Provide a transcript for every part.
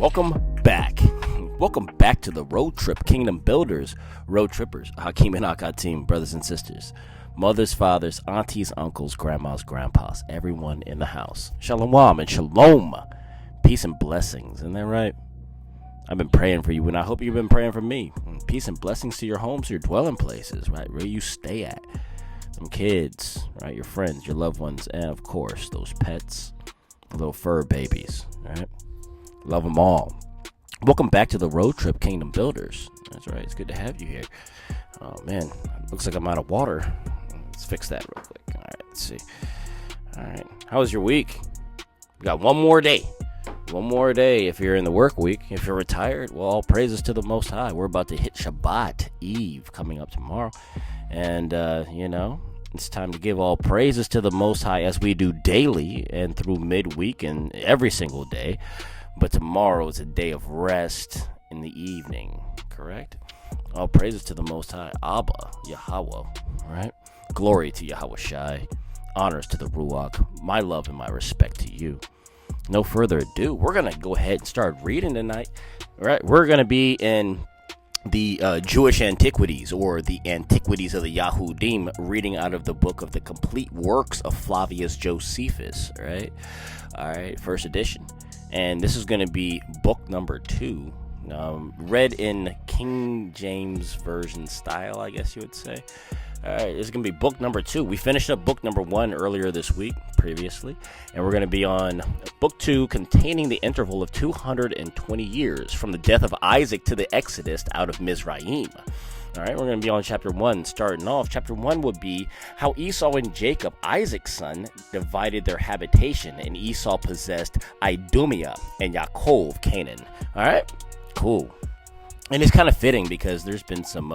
Welcome back. Welcome back to the Road Trip Kingdom Builders, Road Trippers, Hakeem and Akkad team, brothers and sisters, mothers, fathers, aunties, uncles, grandmas, grandpas, everyone in the house. Shalom and shalom. Peace and blessings. Isn't that right? I've been praying for you, and I hope you've been praying for me. Peace and blessings to your homes, your dwelling places, right? Where you stay at. Some kids, right? Your friends, your loved ones, and of course, those pets, little fur babies, right? Love them all. Welcome back to the Road Trip Kingdom Builders. That's right. It's good to have you here. Oh, man. Looks like I'm out of water. Let's fix that real quick. All right. Let's see. All right. How was your week? We got one more day. One more day if you're in the work week. If you're retired, well, all praises to the Most High. We're about to hit Shabbat Eve coming up tomorrow. And, it's time to give all praises to the Most High as we do daily and through midweek and every single day. But tomorrow is a day of rest in the evening, correct? All praises to the Most High, Abba, Yahweh, right? Glory to Yahweh Shai. Honors to the Ruach. My love and my respect to you. No further ado, we're going to go ahead and start reading tonight, right? We're going to be in the Jewish Antiquities, or the Antiquities of the Yahudim, reading out of the book of the complete works of Flavius Josephus, right? All right, first edition. And this is going to be book number 2, read in King James Version style, I guess you would say. All right, this is going to be book number 2. We finished up book number 1 earlier this week, previously. And we're going to be on book 2, containing the interval of 220 years from the death of Isaac to the Exodus out of Mizraim. All right, we're going to be on chapter 1. Starting off, chapter 1 would be how Esau and Jacob, Isaac's son, divided their habitation, and Esau possessed Idumea and Yaakov, Canaan. All right, cool. And it's kind of fitting because there's been some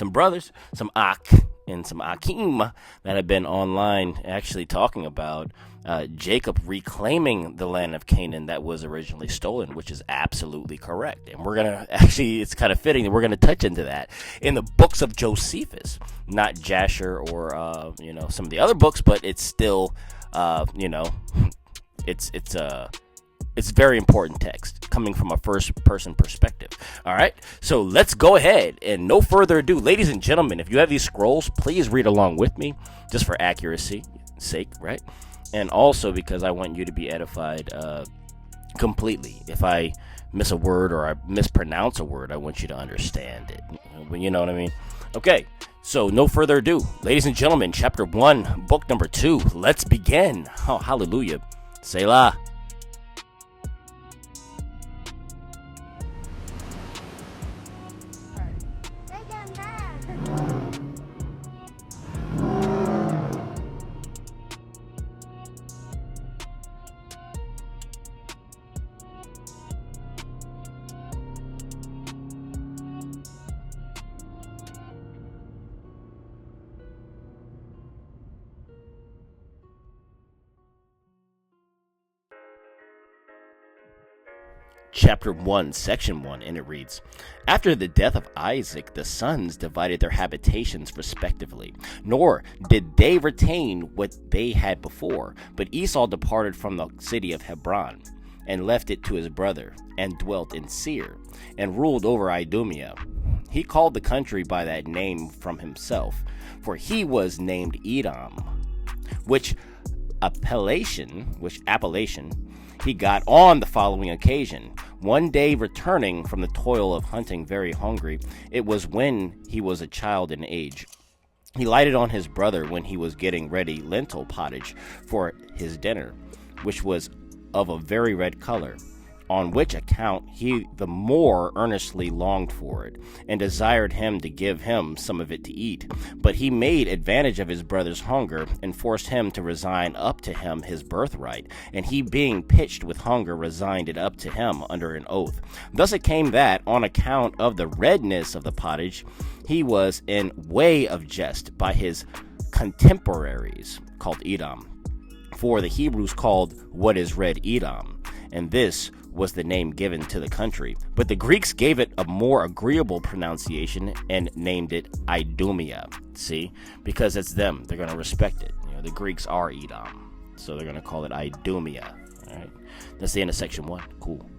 brothers, some Ak and some Akim that have been online actually talking about Jacob reclaiming the land of Canaan that was originally stolen, which is absolutely correct. And we're going to actually, it's kind of fitting that we're going to touch into that in the books of Josephus, not Jasher or, some of the other books, but it's still, it's very important text coming from a first-person perspective. All right, so let's go ahead and no further ado, ladies and gentlemen, if you have these scrolls, please read along with me, just for accuracy's sake, right? And also because I want you to be edified completely. If I miss a word or I mispronounce a word, I want you to understand it. You know what I mean? Okay, so no further ado, ladies and gentlemen, chapter 1, book number 2. Let's begin. Oh, hallelujah. Selah. Chapter 1, Section 1, and it reads, After the death of Isaac, the sons divided their habitations respectively, nor did they retain what they had before, but Esau departed from the city of Hebron, and left it to his brother, and dwelt in Seir, and ruled over Idumea. He called the country by that name from himself, for he was named Edom, which appellation he got on the following occasion. One day, returning from the toil of hunting very hungry, it was when he was a child in age. He lighted on his brother when he was getting ready lentil pottage for his dinner, which was of a very red color, on which account he the more earnestly longed for it, and desired him to give him some of it to eat. But he made advantage of his brother's hunger, and forced him to resign up to him his birthright, and he being pitched with hunger resigned it up to him under an oath. Thus it came that, on account of the redness of the pottage, he was in way of jest by his contemporaries, called Edom. For the Hebrews called what is red Edom, and this was the name given to the country. But the Greeks gave it a more agreeable pronunciation and named it Idumea. See? Because it's them. They're going to respect it. The Greeks are Edom. So they're going to call it Idumea. All right. That's the end of section 1. Cool.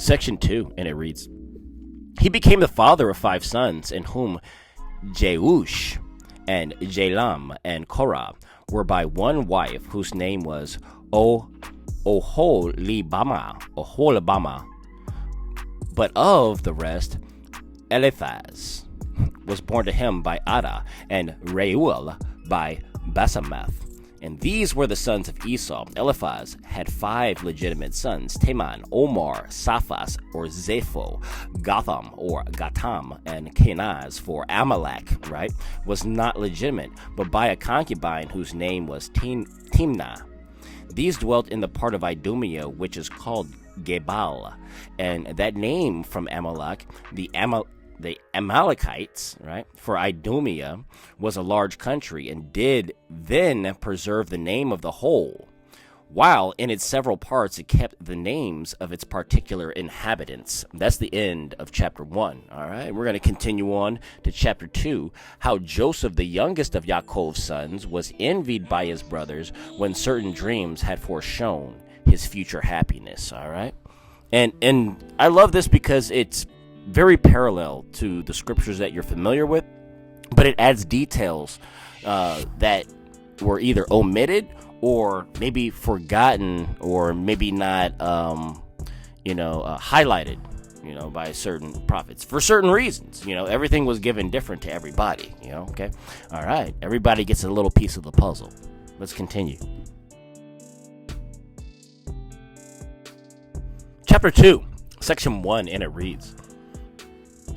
Section 2, and it reads, he became the father of 5 sons, in whom Jeush and Jalam and Korah were by one wife, whose name was Oholibama. But of the rest, Eliphaz was born to him by Ada, and Reuel by Basemath. And these were the sons of Esau. Eliphaz had 5 legitimate sons: Teman, Omar, Saphas or Zepho, Gotham or Gatam, and Kenaz. For Amalek, right, was not legitimate, but by a concubine whose name was Timnah. These dwelt in the part of Idumea which is called Gebal, and that name from Amalek, the Amalekites, right, for Idumea was a large country, and did then preserve the name of the whole, while in its several parts it kept the names of its particular inhabitants. That's the end of chapter 1. All right, we're going to continue on to chapter 2, how Joseph, the youngest of Yaakov's sons, was envied by his brothers when certain dreams had foreshown his future happiness. All right, and I love this because it's very parallel to the scriptures that you're familiar with, but it adds details that were either omitted or maybe forgotten, or maybe not highlighted by certain prophets for certain reasons. Everything was given different to everybody. Okay, all right, everybody gets a little piece of the puzzle. Let's continue. Chapter 2, section 1, and it reads,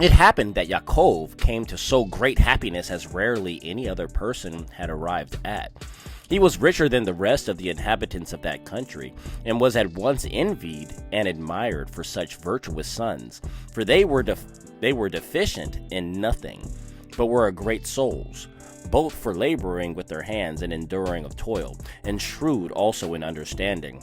it happened that Yaakov came to so great happiness as rarely any other person had arrived at. He was richer than the rest of the inhabitants of that country, and was at once envied and admired for such virtuous sons. For they were deficient in nothing, but were of great souls, both for laboring with their hands and enduring of toil, and shrewd also in understanding.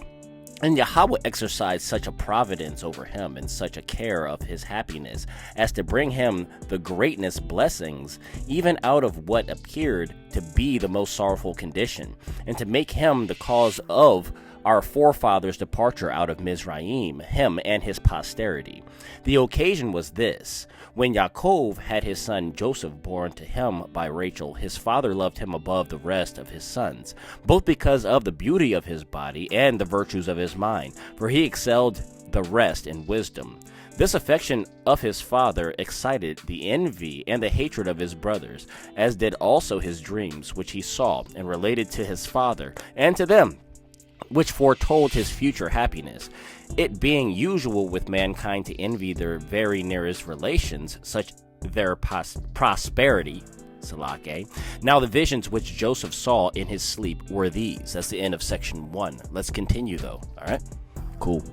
And Yahweh exercised such a providence over him, and such a care of his happiness, as to bring him the greatest blessings, even out of what appeared to be the most sorrowful condition, and to make him the cause of our forefathers' departure out of Mizraim, him and his posterity. The occasion was this: when Yaakov had his son Joseph born to him by Rachel, his father loved him above the rest of his sons, both because of the beauty of his body and the virtues of his mind, for he excelled the rest in wisdom. This affection of his father excited the envy and the hatred of his brothers, as did also his dreams, which he saw and related to his father and to them, which foretold his future happiness. It being usual with mankind to envy their very nearest relations, such their prosperity. Salake. Now the visions which Joseph saw in his sleep were these. That's the end of section 1. Let's continue though. All right, cool.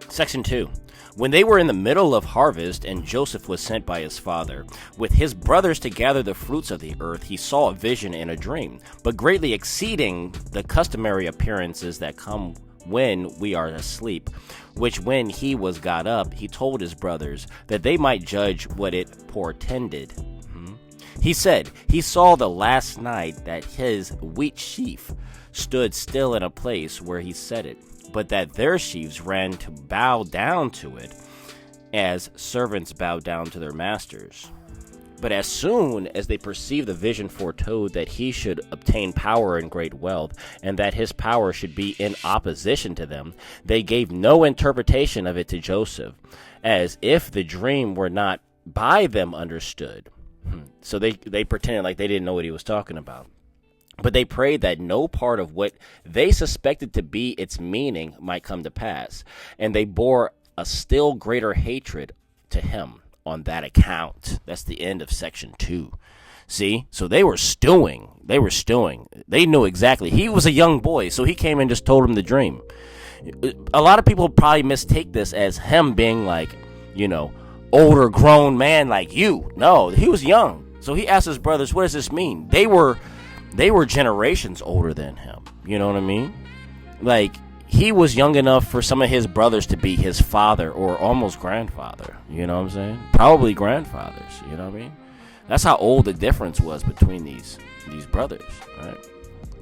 Section 2. When they were in the middle of harvest, and Joseph was sent by his father with his brothers to gather the fruits of the earth, he saw a vision in a dream, but greatly exceeding the customary appearances that come when we are asleep, which when he was got up, he told his brothers, that they might judge what it portended. He said, he saw the last night that his wheat sheaf stood still in a place where he set it, but that their sheaves ran to bow down to it, as servants bow down to their masters. But as soon as they perceived the vision foretold that he should obtain power and great wealth, and that his power should be in opposition to them, they gave no interpretation of it to Joseph, as if the dream were not by them understood. So they pretended like they didn't know what he was talking about. But they prayed that no part of what they suspected to be its meaning might come to pass, and they bore a still greater hatred to him on that account. That's the end of section 2. See? So they were stewing. They knew exactly. He was a young boy, so he came and just told him the dream. A lot of people probably mistake this as him being like, older grown man like you. No, he was young. So he asked his brothers, what does this mean? They were generations older than him. You know what I mean? Like, he was young enough for some of his brothers to be his father or almost grandfather. You know what I'm saying? Probably grandfathers. You know what I mean? That's how old the difference was between these brothers. Right?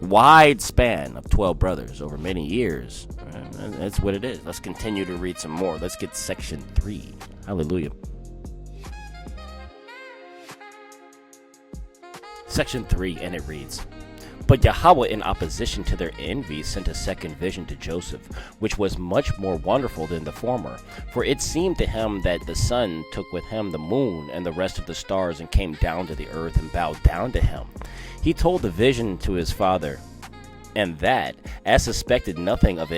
wide span of 12 brothers over many years. That's what it is. Let's continue to read some more. Let's get section 3. Hallelujah. Section 3, and it reads, "But Yahweh, in opposition to their envy, sent a second vision to Joseph, which was much more wonderful than the former. For it seemed to him that the sun took with him the moon and the rest of the stars, and came down to the earth and bowed down to him. He told the vision to his father, and that, as suspected nothing of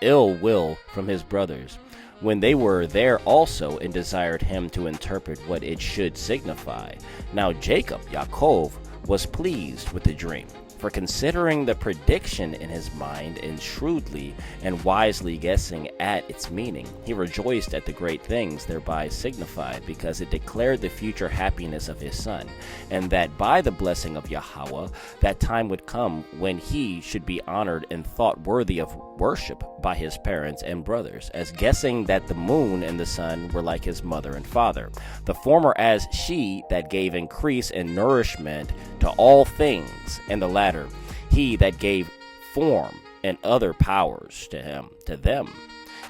ill will from his brothers, when they were there also, and desired him to interpret what it should signify. Now Jacob, Yaakov, was pleased with the dream, for considering the prediction in his mind, and shrewdly and wisely guessing at its meaning, he rejoiced at the great things thereby signified, because it declared the future happiness of his son, and that by the blessing of Yahweh that time would come when he should be honored and thought worthy of worship by his parents and brothers, as guessing that the moon and the sun were like his mother and father, the former as she that gave increase and nourishment to all things, and the latter he that gave form and other powers to them,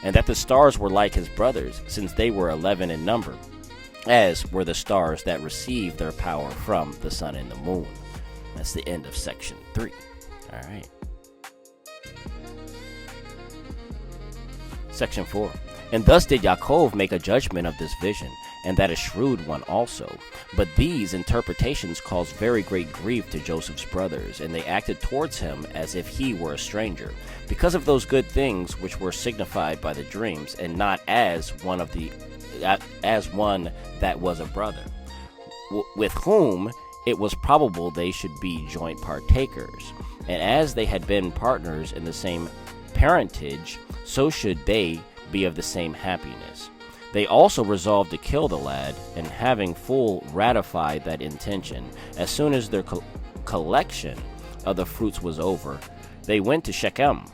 and that the stars were like his brothers, since they were 11 in number, as were the stars that received their power from the sun and the moon." That's the end of section 3. All right. Section 4. "And thus did Yaakov make a judgment of this vision, and that a shrewd one also. But these interpretations caused very great grief to Joseph's brothers, and they acted towards him as if he were a stranger, because of those good things which were signified by the dreams, and not as one that was a brother, with whom it was probable they should be joint partakers. And as they had been partners in the same parentage, so should they be of the same happiness. They also resolved to kill the lad, and having full ratified that intention, as soon as their collection of the fruits was over, they went to Shechem,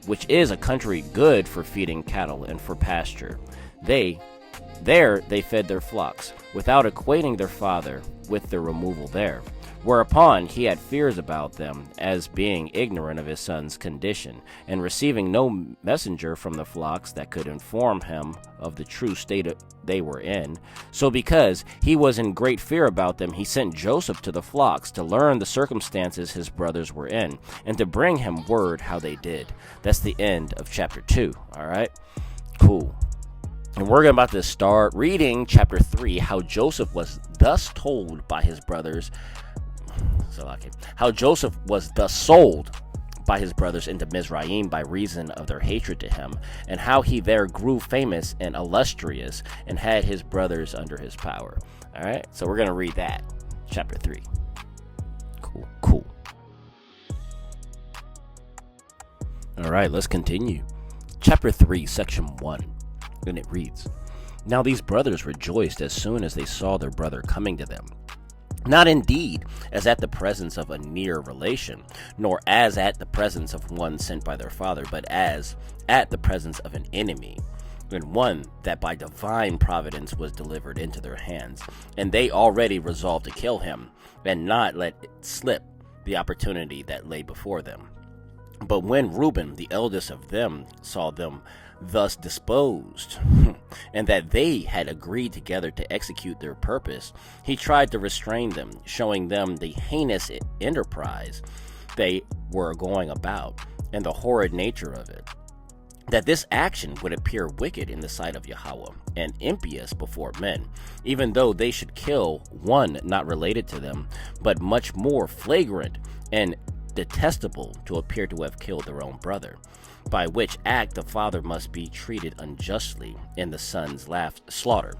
which is a country good for feeding cattle and for pasture. There they fed their flocks, without acquainting their father with their removal there. Whereupon he had fears about them, as being ignorant of his son's condition, and receiving no messenger from the flocks that could inform him of the true state they were in. So because he was in great fear about them, he sent Joseph to the flocks to learn the circumstances his brothers were in, and to bring him word how they did." That's the end of chapter 2. All right, cool. And we're about to start reading chapter 3, how Joseph was thus told by his brothers, how Joseph was thus sold by his brothers into Mizraim by reason of their hatred to him, and how he there grew famous and illustrious, and had his brothers under his power. All right, so we're going to read that, chapter 3. Cool. All right, let's continue. Chapter 3, section 1. And it reads, "Now these brothers rejoiced as soon as they saw their brother coming to them. Not indeed as at the presence of a near relation, nor as at the presence of one sent by their father, but as at the presence of an enemy, and one that by divine providence was delivered into their hands. And they already resolved to kill him, and not let it slip the opportunity that lay before them. But when Reuben, the eldest of them, saw them thus disposed, and that they had agreed together to execute their purpose, he tried to restrain them, showing them the heinous enterprise they were going about, and the horrid nature of it, that this action would appear wicked in the sight of Yahweh, and impious before men, even though they should kill one not related to them, but much more flagrant and detestable to appear to have killed their own brother, by which act the father must be treated unjustly in the son's slaughter,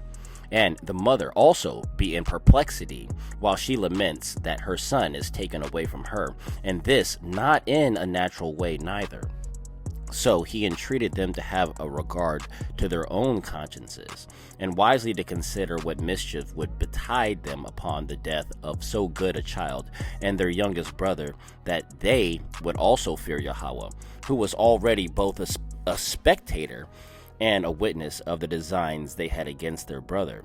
and the mother also be in perplexity while she laments that her son is taken away from her, and this not in a natural way neither. So he entreated them to have a regard to their own consciences, and wisely to consider what mischief would betide them upon the death of so good a child and their youngest brother, that they would also fear Yahweh, who was already both a spectator and a witness of the designs they had against their brother,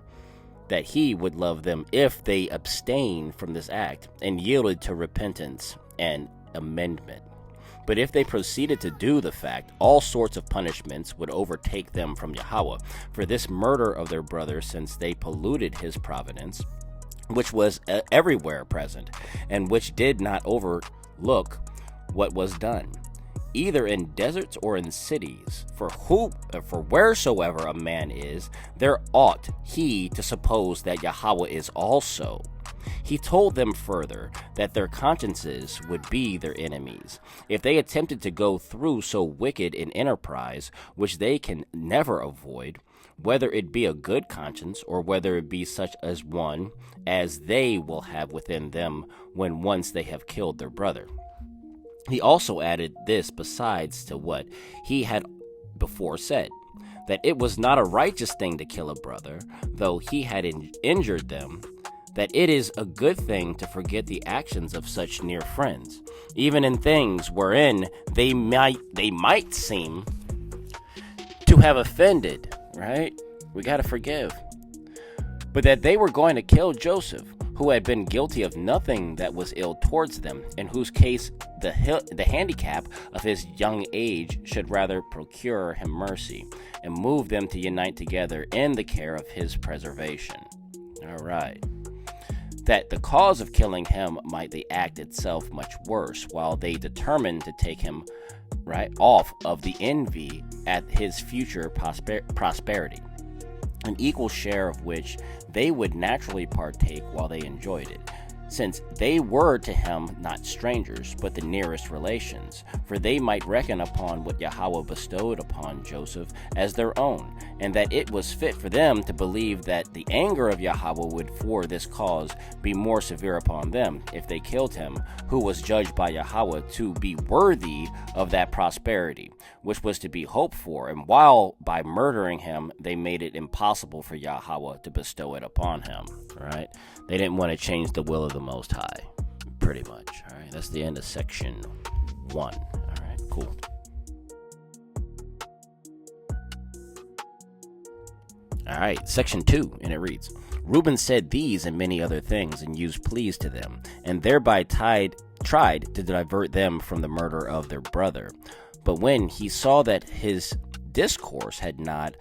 that he would love them if they abstained from this act, and yielded to repentance and amendment. But if they proceeded to do the fact, all sorts of punishments would overtake them from Yahweh for this murder of their brother, since they polluted his providence, which was everywhere present, and which did not overlook what was done, either in deserts or in cities. For wheresoever a man is, there ought he to suppose that Yahweh is also. He told them further that their consciences would be their enemies if they attempted to go through so wicked an enterprise, which they can never avoid, whether it be a good conscience or whether it be such as one as they will have within them when once they have killed their brother. He also added this besides to what he had before said, that it was not a righteous thing to kill a brother, though he had injured them, that it is a good thing to forget the actions of such near friends, even in things wherein they might seem to have offended, right? We got to forgive. But that they were going to kill Joseph, who had been guilty of nothing that was ill towards them, in whose case the handicap of his young age should rather procure him mercy, and move them to unite together in the care of his preservation. All right. That the cause of killing him might the act itself much worse, while they determined to take him right off of the envy at his future prosperity, an equal share of which they would naturally partake while they enjoyed it, since they were to him not strangers, but the nearest relations, for they might reckon upon what Yahweh bestowed upon Joseph as their own, and that it was fit for them to believe that the anger of Yahweh would for this cause be more severe upon them, if they killed him, who was judged by Yahweh to be worthy of that prosperity, which was to be hoped for, and while by murdering him they made it impossible for Yahweh to bestow it upon him. Right? They didn't want to change the will of the Most High, pretty much. All right, that's the end of section 1. All right, cool. All right, section 2, and it reads, Reuben said these and many other things, and used pleas to them, and thereby tried to divert them from the murder of their brother. But when he saw that his discourse had not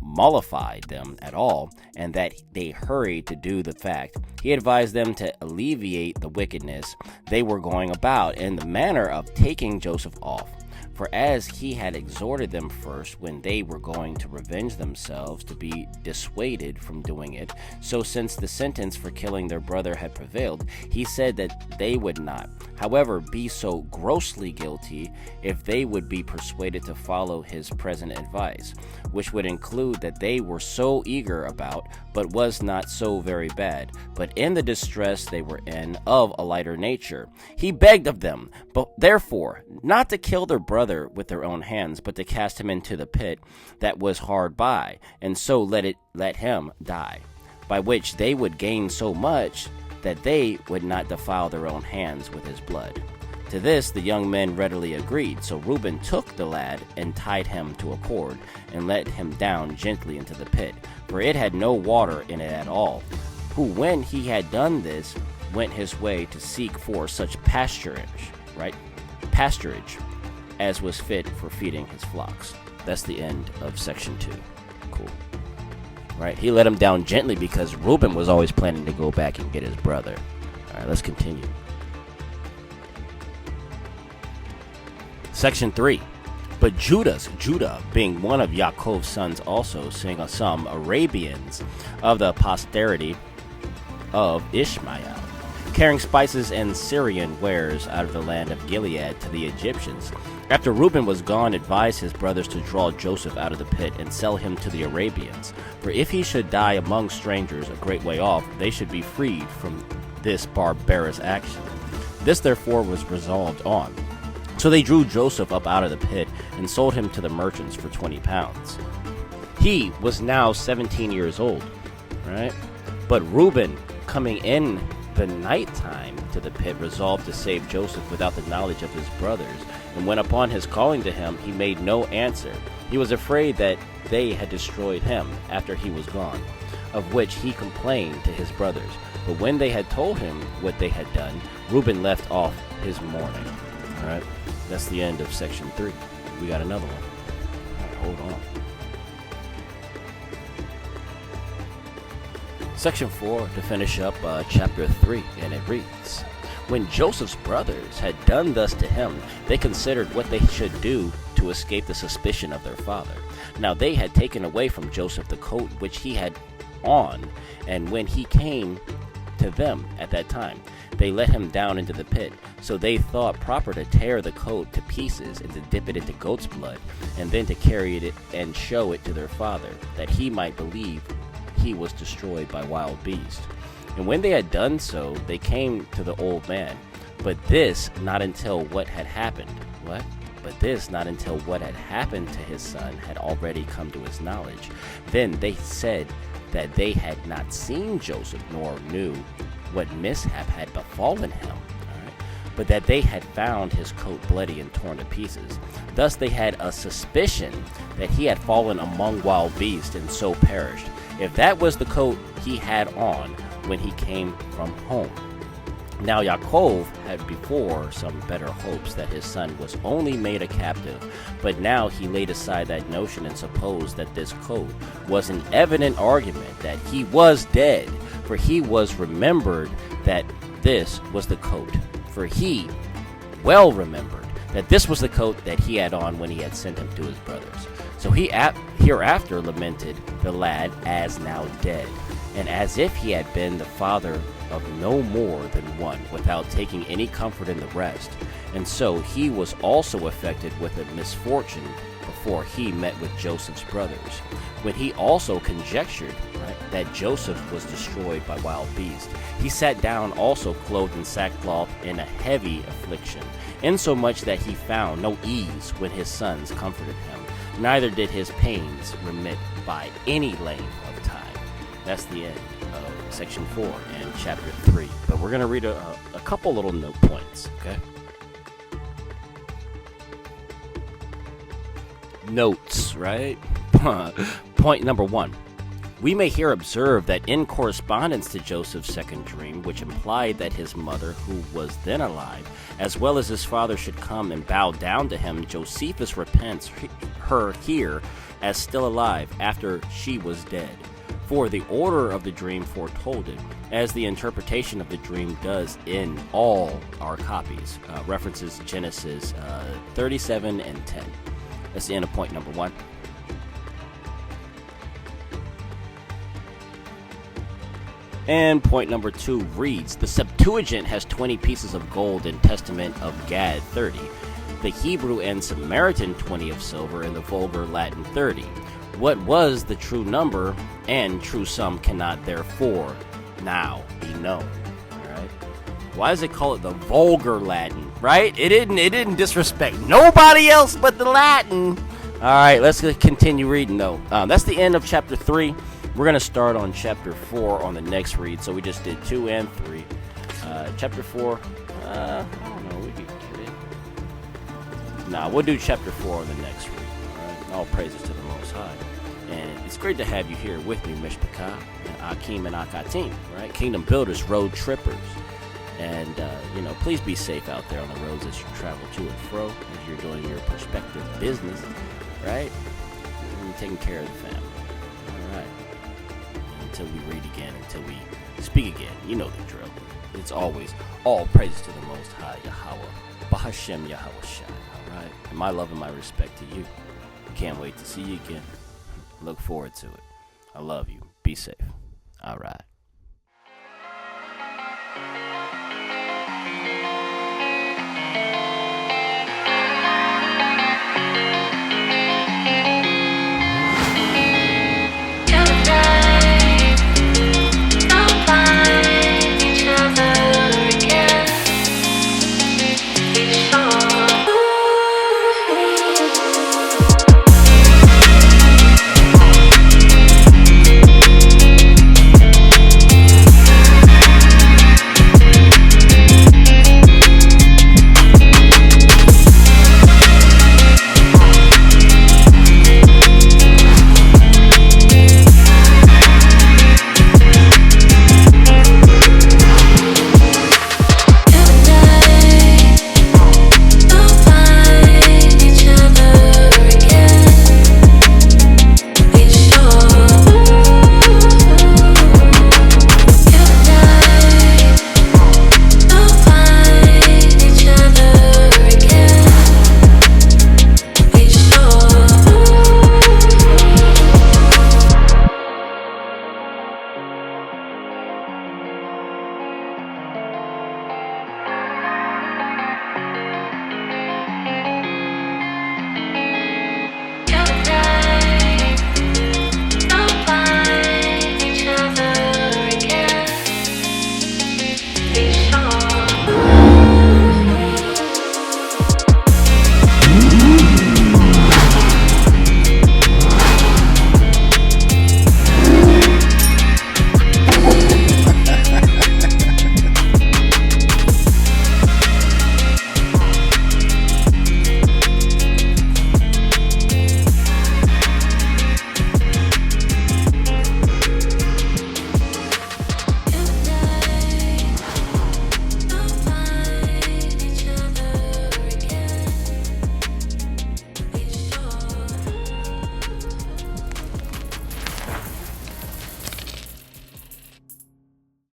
mollified them at all, and that they hurried to do the fact, he advised them to alleviate the wickedness they were going about in the manner of taking Joseph off. For as he had exhorted them first when they were going to revenge themselves to be dissuaded from doing it, so since the sentence for killing their brother had prevailed, he said that they would not, however, be so grossly guilty if they would be persuaded to follow his present advice, which would include that they were so eager about, but was not so very bad, but in the distress they were in of a lighter nature. He begged of them, but therefore, not to kill their brother with their own hands, but to cast him into the pit that was hard by, and so let him die, by which they would gain so much that they would not defile their own hands with his blood. To this the young men readily agreed. So Reuben took the lad and tied him to a cord, and let him down gently into the pit, for it had no water in it at all, who when he had done this went his way to seek for such pasturage as was fit for feeding his flocks. That's the end of section 2. Cool. Right, he let him down gently because Reuben was always planning to go back and get his brother. All right, let's continue. Section 3. But Judah, being one of Yaakov's sons also, seeing some Arabians of the posterity of Ishmael, carrying spices and Syrian wares out of the land of Gilead to the Egyptians, after Reuben was gone, advised his brothers to draw Joseph out of the pit and sell him to the Arabians. For if he should die among strangers a great way off, they should be freed from this barbarous action. This therefore was resolved on. So they drew Joseph up out of the pit and sold him to the merchants for 20 pounds. He was now 17 years old, right? But Reuben, coming in the nighttime to the pit, resolved to save Joseph without the knowledge of his brothers. And when upon his calling to him, he made no answer. He was afraid that they had destroyed him after he was gone, of which he complained to his brothers. But when they had told him what they had done, Reuben left off his mourning. All right, that's the end of section 3. We got another one. All right, hold on. Section 4 to finish up chapter 3, and it reads, When Joseph's brothers had done thus to him, they considered what they should do to escape the suspicion of their father. Now they had taken away from Joseph the coat which he had on, and when he came to them at that time, they let him down into the pit. So they thought proper to tear the coat to pieces and to dip it into goat's blood, and then to carry it and show it to their father, that he might believe he was destroyed by wild beasts. And when they had done so, they came to the old man. But this not until what had happened. What? But this not until what had happened to his son had already come to his knowledge. Then they said that they had not seen Joseph, nor knew what mishap had befallen him, but that they had found his coat bloody and torn to pieces. Thus they had a suspicion that he had fallen among wild beasts and so perished, if that was the coat he had on when he came from home. Now Yaakov had before some better hopes that his son was only made a captive, but now he laid aside that notion and supposed that this coat was an evident argument that he was dead, for he was remembered that this was the coat. For he well remembered that this was the coat that he had on when he had sent him to his brothers. So he hereafter lamented the lad as now dead, and as if he had been the father of no more than one, without taking any comfort in the rest. And so he was also affected with a misfortune before he met with Joseph's brothers, when he also conjectured that Joseph was destroyed by wild beasts. He sat down also clothed in sackcloth in a heavy affliction, insomuch that he found no ease when his sons comforted him, neither did his pains remit by any length of time. That's the end of section 4 and chapter 3. But we're going to read a couple little note points, okay? Notes, right? Point number 1. We may here observe that in correspondence to Joseph's second dream, which implied that his mother, who was then alive, as well as his father, should come and bow down to him, Josephus repents her here as still alive after she was dead. For the order of the dream foretold it, as the interpretation of the dream does in all our copies. References Genesis 37 and 10. That's the end of point number 1. And point number 2 reads, the Septuagint has 20 pieces of gold in Testament of Gad 30, the Hebrew and Samaritan 20 of silver, and the vulgar Latin 30. What was the true number and true sum cannot therefore now be known. Alright? Why does it call it the vulgar Latin? Right? It didn't disrespect nobody else but the Latin. Alright, let's continue reading though. That's the end of chapter 3. We're going to start on chapter 4 on the next read. So we just did 2 and 3. Chapter 4, I don't know, we could get it. Nah, we'll do chapter 4 on the next read. Alright, all praises to the Most High. And it's great to have you here with me, Mishpachah, and Akeem and Akatim, right? Kingdom Builders, Road Trippers. And, please be safe out there on the roads as you travel to and fro, as you're doing your prospective business, right? And you're taking care of the family. All right. Until we read again, until we speak again, you know the drill. It's always all praises to the Most High, Yahweh, Bahashem Yahweh Shai, all right? And my love and my respect to you. Can't wait to see you again. Look forward to it. I love you. Be safe. All right.